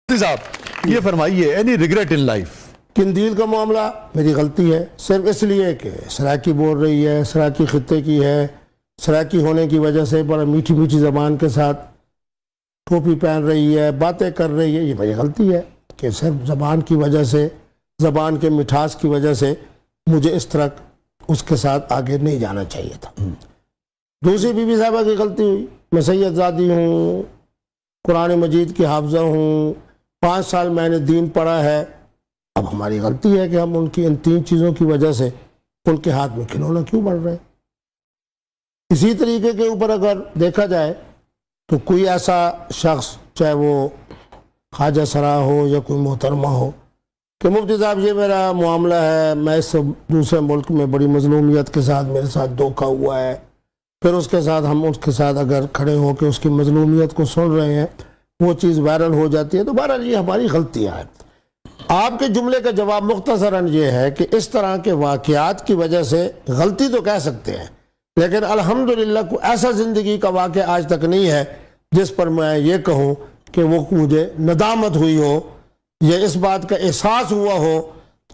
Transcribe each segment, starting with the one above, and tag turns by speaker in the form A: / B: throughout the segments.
A: صاحب یہ فرمائیے any regret in life?
B: Qandeel کا معاملہ میری غلطی ہے صرف اس لیے کہ سرائکی بول رہی ہے، سرائکی خطے کی ہے، سرائکی ہونے کی وجہ سے بڑا میٹھی میٹھی زبان کے ساتھ ٹوپی پہن رہی ہے، باتیں کر رہی ہے، یہ میری غلطی ہے کہ صرف زبان کی وجہ سے، زبان کے مٹھاس کی وجہ سے مجھے اس طرح اس کے ساتھ آگے نہیں جانا چاہیے تھا۔ دوسری بی بی صاحبہ کی غلطی ہوئی، میں سید زادی ہوں، قرآن مجید کی حافظہ ہوں، 5 سال میں نے دین پڑھا ہے۔ اب ہماری غلطی ہے کہ ہم ان کی ان 3 چیزوں کی وجہ سے ان کے ہاتھ میں کھلونا کیوں بڑھ رہے ہیں۔ اسی طریقے کے اوپر اگر دیکھا جائے تو کوئی ایسا شخص، چاہے وہ خواجہ سرا ہو یا کوئی محترمہ ہو، کہ مفتی صاحب یہ میرا معاملہ ہے، میں اس دوسرے ملک میں بڑی مظلومیت کے ساتھ میرے ساتھ دھوکہ ہوا ہے، پھر اس کے ساتھ ہم اس کے ساتھ اگر کھڑے ہو کے اس کی مظلومیت کو سن رہے ہیں، وہ چیز وائرل ہو جاتی ہے، تو بہرحال یہ ہماری غلطیاں ہیں۔ آپ کے جملے کا جواب مختصراً یہ ہے کہ اس طرح کے واقعات کی وجہ سے غلطی تو کہہ سکتے ہیں، لیکن الحمدللہ کوئی ایسا زندگی کا واقعہ آج تک نہیں ہے جس پر میں یہ کہوں کہ وہ مجھے ندامت ہوئی ہو یا اس بات کا احساس ہوا ہو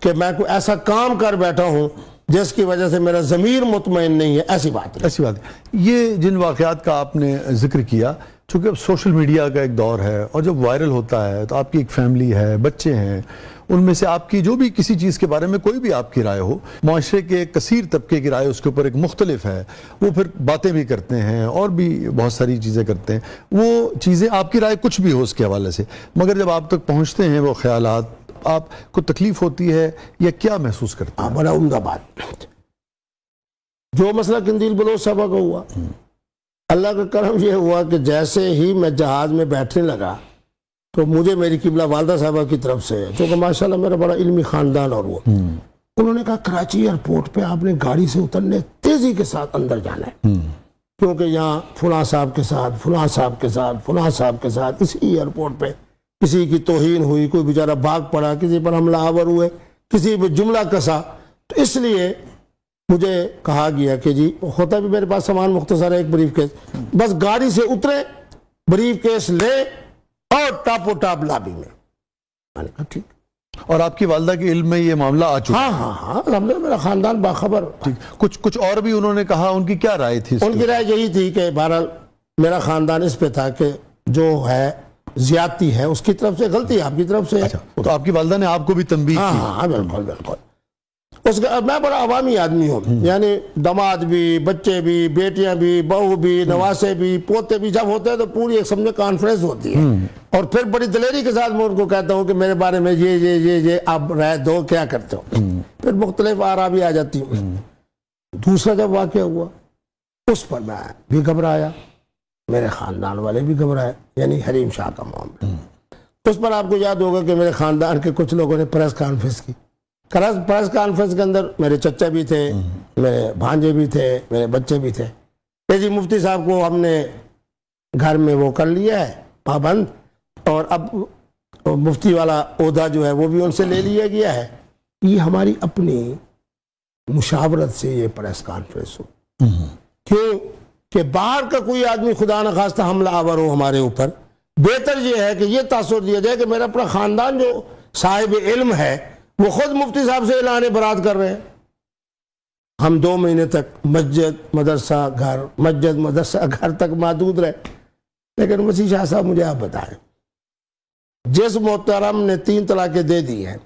B: کہ میں کوئی ایسا کام کر بیٹھا ہوں جس کی وجہ سے میرا ضمیر مطمئن نہیں ہے۔ ایسی بات ہے۔
A: ایسی بات ہے۔ یہ جن واقعات کا آپ نے ذکر کیا، چونکہ اب سوشل میڈیا کا ایک دور ہے اور جب وائرل ہوتا ہے تو آپ کی ایک فیملی ہے، بچے ہیں، ان میں سے آپ کی جو بھی کسی چیز کے بارے میں کوئی بھی آپ کی رائے ہو، معاشرے کے کثیر طبقے کی رائے اس کے اوپر ایک مختلف ہے، وہ پھر باتیں بھی کرتے ہیں اور بھی بہت ساری چیزیں کرتے ہیں، وہ چیزیں آپ کی رائے کچھ بھی ہو اس کے حوالے سے، مگر جب آپ تک پہنچتے ہیں وہ خیالات، آپ کو تکلیف ہوتی ہے یا کیا محسوس کرتے ہیں؟
B: بڑا عمدہ بات۔ جو مسئلہ قندیل بلوچ صاحبہ کا ہوا، اللہ کا کرم یہ ہوا کہ جیسے ہی میں جہاز میں بیٹھنے لگا تو مجھے میری قبلہ والدہ صاحبہ کی طرف سے، چونکہ ماشاءاللہ میرا بڑا علمی خاندان، اور وہ انہوں نے کہا کراچی ایئرپورٹ پہ آپ نے گاڑی سے اترنے تیزی کے ساتھ اندر جانا ہے، کیونکہ یہاں فلاں صاحب کے ساتھ، فلاں صاحب کے ساتھ، فلاں صاحب کے ساتھ اسی ایئرپورٹ پہ کسی کی توہین ہوئی، کوئی بیچارہ بھاگ پڑا، کسی پر حملہ آور ہوئے، کسی پہ جملہ کسا، تو اس لیے مجھے کہا گیا کہ جی ہوتا بھی میرے پاس سامان مختصر ہے، ایک بریف کیس، بس گاڑی سے اترے، بریف کیس لے اور ٹاپ و ٹاپ لابی میں۔ میں نے کہا ٹھیک۔
A: اور آپ کی والدہ کے علم میں یہ معاملہ آ چکا؟
B: ہاں الحمدللہ میرا خاندان باخبر۔
A: کچھ اور بھی انہوں نے کہا، ان کی کیا رائے تھی؟
B: ان کی رائے یہی تھی کہ بہرحال میرا خاندان اس پہ تھا کہ جو ہے زیادتی ہے اس کی طرف سے، غلطی آپ کی طرف سے ہے۔
A: تو آپ کی والدہ نے آپ کو بھی تنبیہ کی؟
B: ہاں بالکل بالکل۔ اس کا میں بڑا عوامی آدمی ہوں، یعنی داماد بھی، بچے بھی، بیٹیاں بھی، بہو بھی، نواسے بھی، پوتے بھی جب ہوتے ہیں تو پوری ایک سمجھے کانفرنس ہوتی ہے، اور پھر بڑی دلیری کے ساتھ میں ان کو کہتا ہوں کہ میرے بارے میں یہ آپ رائے دو، کیا کرتے ہو؟ پھر مختلف آراء بھی آ جاتی ہوں۔ دوسرا جب واقعہ ہوا اس پر میں بھی گھبرایا، میرے خاندان والے بھی گھبرائے، یعنی حریم شاہ کا معاملہ۔ اس پر آپ کو یاد ہوگا کہ میرے خاندان کے کچھ لوگوں نے پریس کانفرنس کی۔ پریس کانفرنس کے اندر میرے چچا بھی تھے، میرے بھانجے بھی تھے، میرے بچے بھی تھے کہ جی مفتی صاحب کو ہم نے گھر میں وہ کر لیا ہے پابند، اور اب مفتی والا عہدہ جو ہے وہ بھی ان سے لے لیا گیا ہے۔ یہ ہماری اپنی مشاورت سے یہ پریس کانفرنس ہو، کیوں کہ باہر کا کوئی آدمی خدا نخواستہ حملہ آور ہو ہمارے اوپر، بہتر یہ ہے کہ یہ تاثر دیا جائے کہ میرا اپنا خاندان جو صاحب علم ہے وہ خود مفتی صاحب سے اعلان برات کر رہے ہیں۔ ہم 2 مہینے تک مسجد مدرسہ گھر، مسجد مدرسہ گھر تک محدود رہے، لیکن مسیح شاہ صاحب مجھے آپ بتائیں، جس محترم نے 3 طلاقیں دے دی ہیں،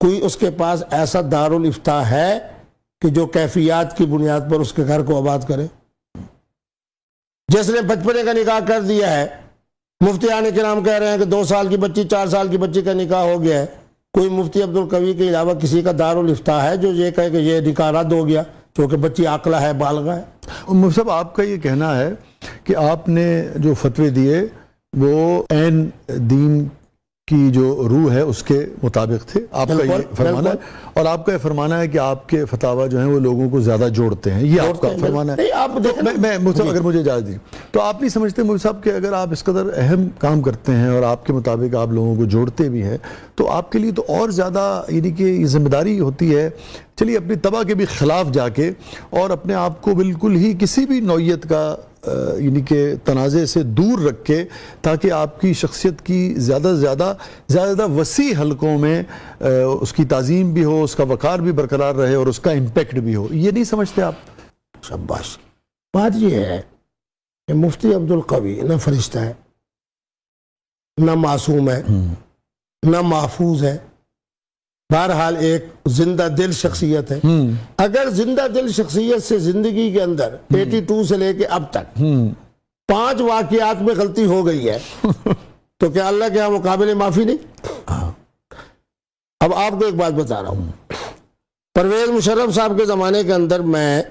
B: کوئی اس کے پاس ایسا دارالافتاء ہے کہ جو کیفیات کی بنیاد پر اس کے گھر کو آباد کرے؟ جس نے بچپنے کا نکاح کر دیا ہے، مفتیان کرام کہہ رہے ہیں کہ 2 سال کی بچی، 4 سال کی بچی کا نکاح ہو گیا ہے، کوئی مفتی عبدالقوی کے علاوہ کسی کا دارالافتاء ہے جو یہ کہے کہ یہ نکاح رد ہو گیا کیونکہ بچی عاقلہ ہے، بالغہ ہے؟
A: مفتی صاحب آپ کا یہ کہنا ہے کہ آپ نے جو فتوے دیے وہ عین دین کی جو روح ہے اس کے مطابق تھے، آپ کا یہ فرمانا ہے، اور آپ کا یہ فرمانا ہے کہ آپ کے فتاوی جو ہیں وہ لوگوں کو زیادہ جوڑتے ہیں، یہ آپ کا فرمانا ہے؟ میں مفتی صاحب اگر مجھے اجازت دیں تو آپ نہیں سمجھتے مفتی صاحب کہ اگر آپ اس قدر اہم کام کرتے ہیں اور آپ کے مطابق آپ لوگوں کو جوڑتے بھی ہیں تو آپ کے لیے تو اور زیادہ یعنی کہ یہ ذمہ داری ہوتی ہے، چلیے اپنی طبع کے بھی خلاف جا کے اور اپنے آپ کو بالکل ہی کسی بھی نوعیت کا یعنی کہ تنازع سے دور رکھ کے تاکہ آپ کی شخصیت کی زیادہ سے زیادہ وسیع حلقوں میں اس کی تعظیم بھی ہو، اس کا وقار بھی برقرار رہے اور اس کا امپیکٹ بھی ہو، یہ نہیں سمجھتے آپ؟
B: شاباش. بات یہ ہے کہ مفتی عبدالقوی نہ فرشتہ ہے، نہ معصوم ہے، نہ محفوظ ہے، بہرحال ایک زندہ دل شخصیت ہے. اگر زندہ دل شخصیت سے زندگی کے اندر 82 سے لے کے اب تک 5 واقعات میں غلطی ہو گئی ہے تو کیا اللہ کے یہاں وہ قابل معافی نہیں؟ اب آپ کو ایک بات بتا رہا ہوں. پرویز مشرف صاحب کے زمانے کے اندر میں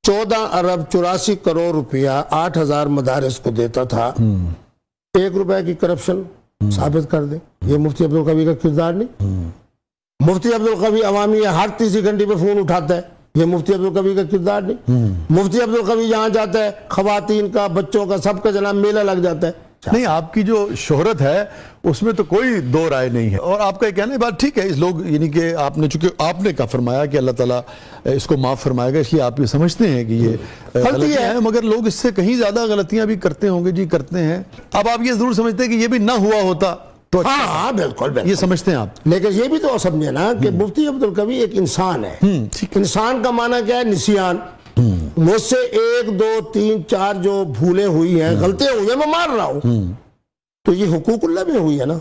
B: 14 ارب 84 کروڑ روپیہ 8000 مدارس کو دیتا تھا. 1 روپے کی کرپشن ثابت کر دے، یہ مفتی عبدالقوی کا کردار نہیں. مفتی عبدالقوی عوامی ہے، ہر تیسری گھنٹے پہ فون اٹھاتا ہے، یہ مفتی عبدالقوی کا کردار نہیں. مفتی عبدالقوی جہاں جاتا ہے خواتین کا، بچوں کا، سب کا جناب میلہ لگ جاتا ہے.
A: نہیں، آپ کی جو شہرت ہے اس میں تو کوئی دو رائے نہیں ہے، اور آپ کا یہ کہنا ہے بات ٹھیک ہے. اس لوگ یعنی کہ آپ نے چونکہ آپ نے کہا فرمایا کہ اللہ تعالیٰ اس کو معاف فرمائے گا، اس لیے آپ یہ سمجھتے ہیں کہ یہ غلطیاں ہیں، مگر لوگ اس سے کہیں زیادہ غلطیاں بھی کرتے ہوں گے. جی کرتے ہیں. اب آپ یہ ضرور سمجھتے ہیں کہ یہ بھی نہ ہوا ہوتا تو
B: ہاں بالکل بالکل
A: یہ سمجھتے ہیں آپ.
B: لیکن یہ بھی تو سمجھے نا کہ مفتی عبدالقوی ایک انسان ہے. انسان کا معنی کیا ہے؟ نسیان. مجھ سے 1 2 3 4 جو بھولیں ہوئی ہیں، غلطیاں ہوئی ہیں، میں مان رہا ہوں، تو یہ حقوق اللہ میں ہوئی ہے نا.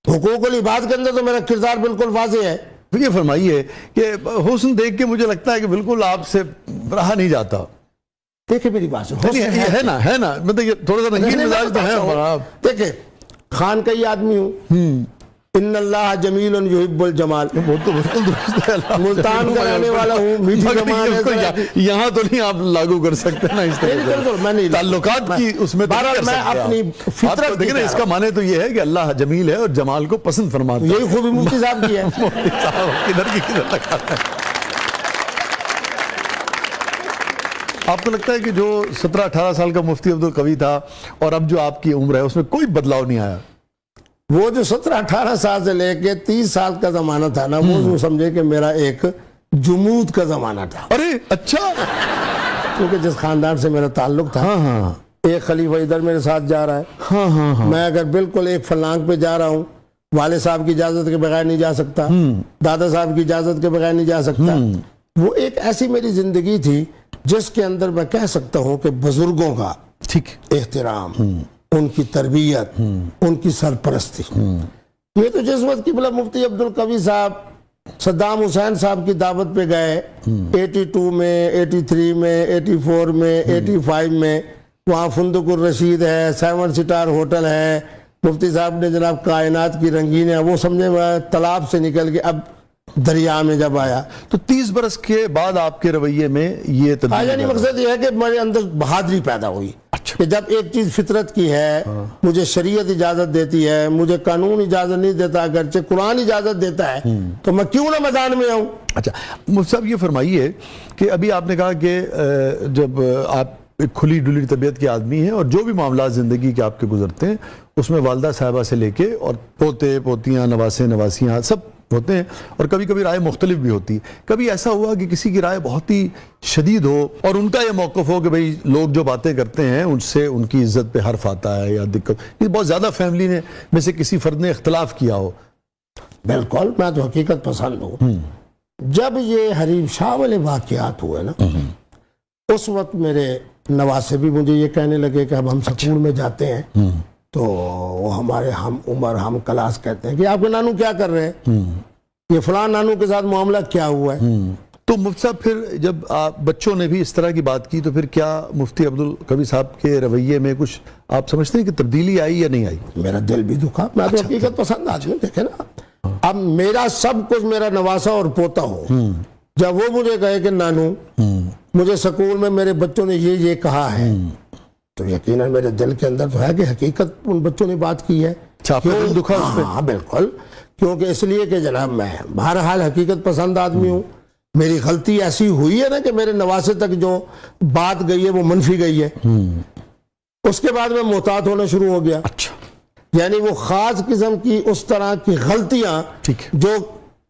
B: حقوق العباد کے اندر تو میرا کردار بالکل واضح ہے.
A: یہ فرمائیے کہ حسن دیکھ کے مجھے لگتا ہے کہ بالکل آپ سے رہا نہیں جاتا.
B: دیکھیں میری بات
A: ہے نا مطلب یہ تھوڑا سا رنگین مزاج تو ہے.
B: دیکھیں خان کا ہی آدمی ہوں. ان اللہ جمیل یحب الجمال.
A: وہ تو بالکل درست ہے.
B: ملتان کا رہنے والا ہوں. میٹھی زبان ہے.
A: یہاں تو نہیں آپ لاگو کر سکتے نا اس طرح تعلقات کی اس میں.
B: میں اپنی فطرت
A: دیکھیں اس کا معنی تو یہ ہے کہ اللہ جمیل ہے اور جمال کو پسند فرماتا ہے.
B: یہی خوبی مفتی صاحب کی ہے.
A: مفتی صاحب کدھر کی کدھر لگاتا ہے. آپ کو لگتا ہے کہ جو 17-18 سال کا مفتی عبدالقوی تھا اور اب جو آپ کی عمر ہے اس میں کوئی بدلاؤ نہیں آیا؟
B: وہ جو 17-18 سال سے لے کے 30 سال کا زمانہ تھا نا، وہ سمجھے کہ میرا ایک جمود کا زمانہ تھا.
A: ارے اچھا.
B: کیونکہ جس خاندان سے میرا تعلق تھا، ایک خلیفہ ادھر میرے ساتھ جا رہا ہے، میں اگر بالکل ایک فلانگ پہ جا رہا ہوں، والد صاحب کی اجازت کے بغیر نہیں جا سکتا، دادا صاحب کی اجازت کے بغیر نہیں جا سکتا. وہ ایک ایسی میری زندگی تھی جس کے اندر میں کہہ سکتا ہوں کہ بزرگوں کا احترام، ان کی تربیت، ان کی سرپرستی. یہ تو جس وقت قبلہ مفتی عبدالقوی صاحب صدام حسین صاحب کی دعوت پہ گئے 82 میں، 83 میں، 84 میں، 85 میں، وہاں فندق الرشید ہے، 7 سٹار ہوٹل ہے، مفتی صاحب نے جناب کائنات کی رنگین ہے، وہ سمجھے تالاب سے نکل کے اب دریا میں جب آیا. تو
A: 30 برس کے بعد آپ کے رویے میں یہ تبدیلی
B: یعنی مقصد یہ ہے کہ میرے اندر بہادری پیدا ہوئی کہ جب ایک چیز فطرت کی ہے، مجھے شریعت اجازت دیتی ہے، مجھے قانون اجازت نہیں دیتا، اگرچہ قرآن اجازت دیتا ہے، تو میں کیوں نہ میدان میں آؤں.
A: اچھا مفتی صاحب یہ فرمائیے کہ ابھی آپ نے کہا کہ جب آپ ایک کھلی ڈلی طبیعت کے آدمی ہیں اور جو بھی معاملات زندگی کے آپ کے گزرتے ہیں اس میں والدہ صاحبہ سے لے کے اور پوتے پوتیاں نواسے نواسیاں سب ہوتے ہیں، اور کبھی کبھی رائے مختلف بھی ہوتی. کبھی ایسا ہوا کہ کسی کی رائے بہت ہی شدید ہو اور ان کا یہ موقف ہو کہ بھئی لوگ جو باتیں کرتے ہیں ان سے ان کی عزت پہ حرف آتا ہے یا دقت، یہ بہت زیادہ فیملی نے میں سے کسی فرد نے اختلاف کیا ہو؟
B: بالکل، میں تو حقیقت پسند ہوں. جب یہ حریم شاہ والے واقعات ہوئے نا، اس وقت میرے نواسے بھی مجھے یہ کہنے لگے کہ اب ہم سکول میں جاتے ہیں تو وہ ہمارے ہم عمر ہم کلاس کہتے ہیں کہ آپ کے نانو کیا کر رہے ہیں، یہ فلان نانو کے ساتھ معاملہ کیا ہوا ہے.
A: تو مفتی صاحب پھر جب آپ بچوں نے بھی اس طرح کی بات کی تو پھر کیا مفتی عبدالقوی صاحب کے رویے میں کچھ آپ سمجھتے ہیں کہ تبدیلی آئی یا نہیں آئی؟
B: میرا دل بھی دکھا. میں تو حقیقت پسند آدمی ہوں. دیکھیں نا، اب میرا سب کچھ میرا نواسا اور پوتا ہو، جب وہ مجھے کہے کہ نانو مجھے سکول میں میرے بچوں نے یہ کہا ہے، تو یقیناً میرے دل کے اندر تو ہے کہ حقیقت ان بچوں نے بات کی ہے. ہاں بالکل، کیونکہ اس لیے کہ جناب میں بہرحال حقیقت پسند آدمی ہوں. میری غلطی ایسی ہوئی ہے نا کہ میرے نواسے تک جو بات گئی ہے وہ منفی گئی ہے. اس کے بعد میں محتاط ہونا شروع ہو گیا. یعنی وہ خاص قسم کی اس طرح کی غلطیاں جو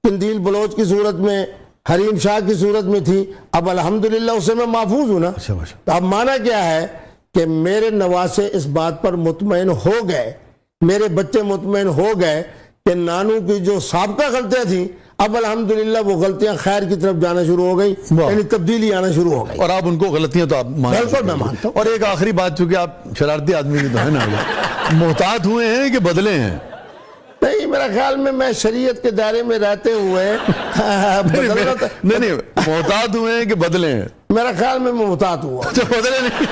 B: قندیل بلوچ کی صورت میں حریم شاہ کی صورت میں تھی، اب الحمدللہ اس سے میں محفوظ ہوں نا.
A: اچھا ماشاء
B: تو اب مانا کیا ہے کہ میرے نواسے اس بات پر مطمئن ہو گئے، میرے بچے مطمئن ہو گئے کہ نانو کی جو سابقہ غلطیاں تھیں اب الحمدللہ وہ غلطیاں خیر کی طرف جانا شروع ہو گئی،
A: واہ.
B: یعنی تبدیلی آنا شروع ہو گئی.
A: اور آپ ان کو غلطیاں تو آپ
B: بالکل میں مانتا ہوں.
A: اور ایک آخری بات، چونکہ آپ شرارتی آدمی بھی تو ہے نا، محتاط ہوئے ہیں کہ بدلے ہیں؟
B: نہیں، میرا خیال میں شریعت کے دائرے میں رہتے ہوئے بدلنا تو-
A: نہیں محتاط ہوئے ہیں کہ بدلے ہیں؟
B: میرا خیال میں محتاط ہوا.
A: اچھا بدلے نہیں.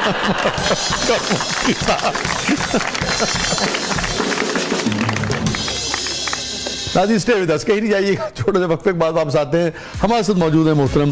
A: ناظرین اسٹے ود اس، کہیں نہیں جائیے گا، چھوٹے سے وقفے کے بعد واپس آتے ہیں. ہمارے ساتھ موجود ہیں محترم